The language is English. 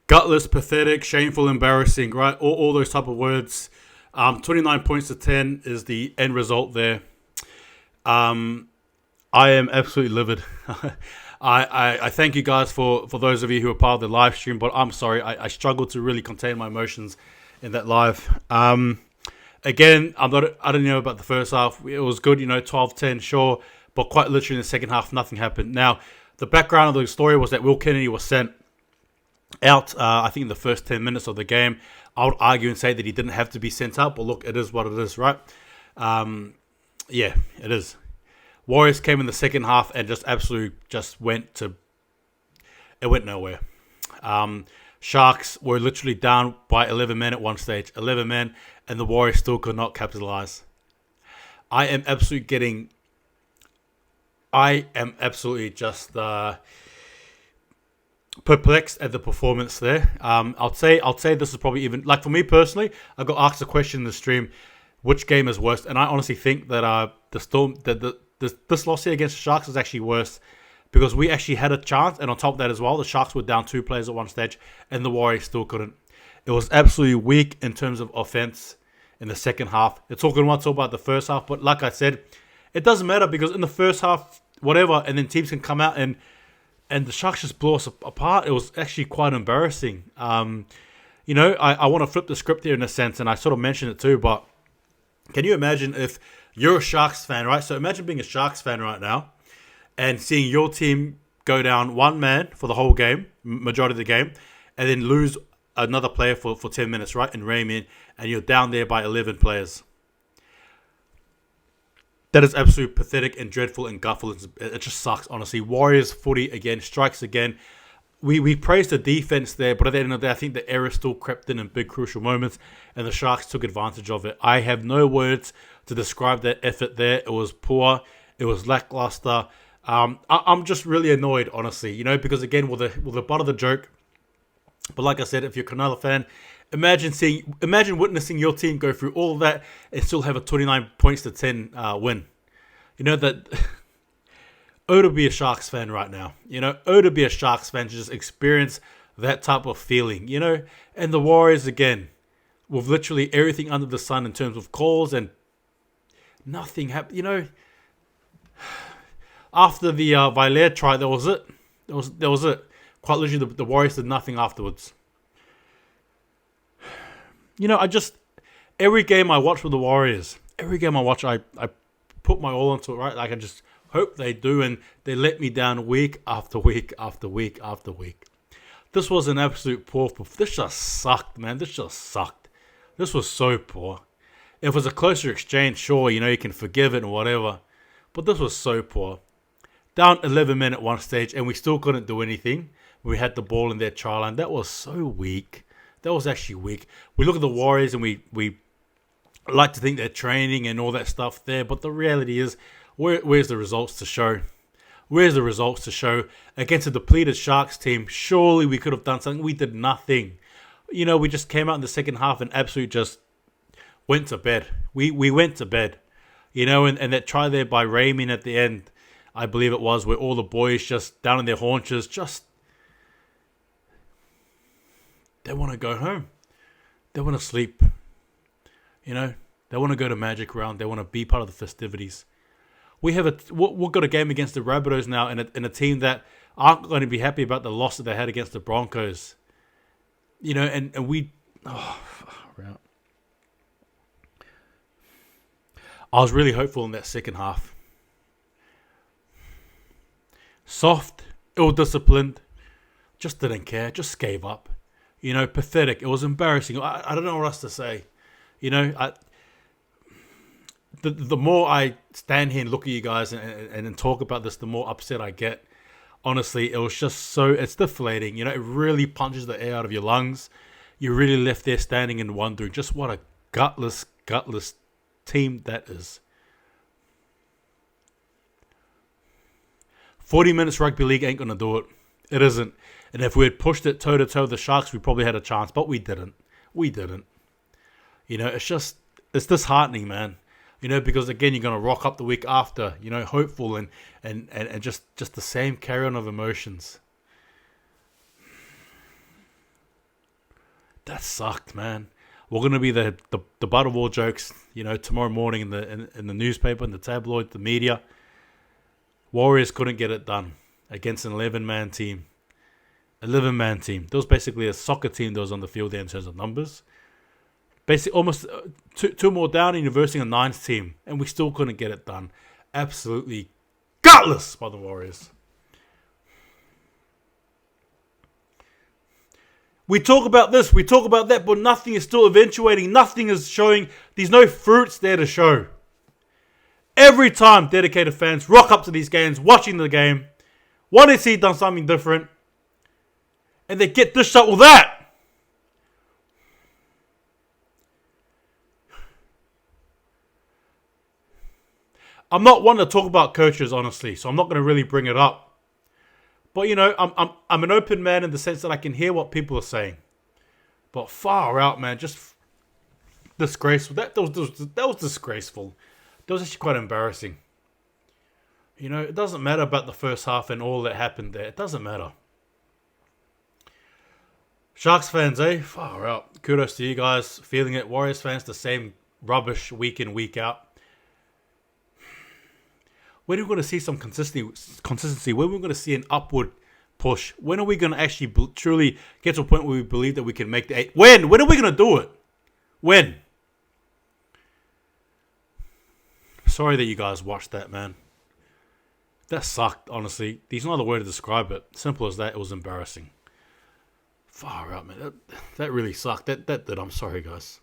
Gutless, pathetic, shameful, embarrassing, right? All those type of words. 29 points to 10 is the end result there. Um, I am absolutely livid. I thank you guys for those of you who are part of the live stream, but I'm sorry, I struggled to really contain my emotions in that live. Again, I don't know about the first half. It was good, 12-10, sure, but quite literally in the second half, nothing happened. Now, the background of the story was that Will Kennedy was sent out, I think, in the first 10 minutes of the game. I would argue and say that he didn't have to be sent out, but look, it is what it is, right? Yeah, it is. Warriors came in the second half and just absolutely went nowhere. Sharks were literally down by 11 men at one stage, 11 men, and the Warriors still could not capitalize. I am absolutely just perplexed at the performance there. I'll say this is probably even, like, for me personally, I got asked a question in the stream, which game is worse, and I honestly think that this loss here against the Sharks is actually worse because we actually had a chance, and on top of that as well, the Sharks were down 2 players at one stage, and the Warriors still couldn't. It was absolutely weak in terms of offense in the second half. It's all good to talk about the first half, but like I said, it doesn't matter because in the first half, whatever, and then teams can come out and the Sharks just blew us apart. It was actually quite embarrassing. I want to flip the script here in a sense, and I sort of mentioned it too, but can you imagine if you're a Sharks fan, right? So imagine being a Sharks fan right now and seeing your team go down one man for the whole game, majority of the game, and then lose another player for 10 minutes, right? And Raymond, and you're down there by 11 players. That is absolutely pathetic and dreadful and gutful. It just sucks, honestly. Warriors footy again, strikes again. We praised the defense there, but at the end of the day, I think the error still crept in big crucial moments, and the Sharks took advantage of it. I have no words to describe that effort there. It was poor. It was lackluster. I'm just really annoyed, honestly, because again, with the butt of the joke. But like I said, if you're a Cronulla fan, imagine witnessing your team go through all of that and still have a 29 points to 10 win. That. To be a Sharks fan right now. To be a Sharks fan to just experience that type of feeling. And the Warriors again, with literally everything under the sun in terms of calls and nothing happened. After the Valer try, that was it. That was it. Quite literally, the Warriors did nothing afterwards. Every game I watch with the Warriors, every game I watch, I put my all into it, right? Like, I just hope they do, and they let me down week after week after week after week. This was an absolute poor. This just sucked, man. This just sucked. This was so poor. If it was a closer exchange, sure, you can forgive it and whatever. But this was so poor. Down 11 men at one stage, and we still couldn't do anything. We had the ball in their try line. That was so weak. That was actually weak. We look at the Warriors, and we like to think they're training and all that stuff there. But the reality is, where's the results to show? Where's the results to show? Against a depleted Sharks team, surely we could have done something. We did nothing. We just came out in the second half and absolutely just went to bed. We went to bed. And that try there by Raymond at the end, I believe it was, where all the boys just down in their haunches, just they want to go home. They want to sleep. They want to go to Magic Round. They want to be part of the festivities. We've got a game against the Rabbitohs now, in a team that aren't going to be happy about the loss that they had against the Broncos. And we, right. I was really hopeful in that second half. Soft, ill-disciplined, just didn't care, just gave up. Pathetic. It was embarrassing. I don't know what else to say. The more I stand here and look at you guys and talk about this, the more upset I get. Honestly, it was just it's deflating. It really punches the air out of your lungs. You're really left there standing and wondering just what a gutless team that is. 40 minutes rugby league ain't going to do it. It isn't. And if we had pushed it toe-to-toe with the Sharks, we probably had a chance. But we didn't. It's disheartening, man. Because again, you're going to rock up the week after, hopeful and just the same carry-on of emotions. That sucked, man. We're gonna be the butt of all jokes, tomorrow morning in the newspaper, in the tabloid, the media. Warriors couldn't get it done against an 11-man team. 11-man team. There was basically a soccer team that was on the field there in terms of numbers. Basically, almost two more down, and you're versing a 9th team, and we still couldn't get it done. Absolutely gutless by the Warriors. We talk about this, we talk about that, but nothing is still eventuating. Nothing is showing. There's no fruits there to show. Every time dedicated fans rock up to these games, watching the game, want to see done something different, and they get dished up with that. I'm not one to talk about coaches, honestly, so I'm not going to really bring it up. But, I'm an open man in the sense that I can hear what people are saying. But far out, man, just disgraceful. That was disgraceful. That was actually quite embarrassing. It doesn't matter about the first half and all that happened there. It doesn't matter. Sharks fans, far out. Kudos to you guys feeling it. Warriors fans, the same rubbish week in, week out. When are we going to see some consistency? When are we going to see an upward push? When are we going to actually truly get to a point where we believe that we can make the 8? When? When are we going to do it? When? Sorry that you guys watched that, man. That sucked, honestly. There's no other way to describe it. Simple as that. It was embarrassing. Far out, man. That really sucked. That did. I'm sorry, guys.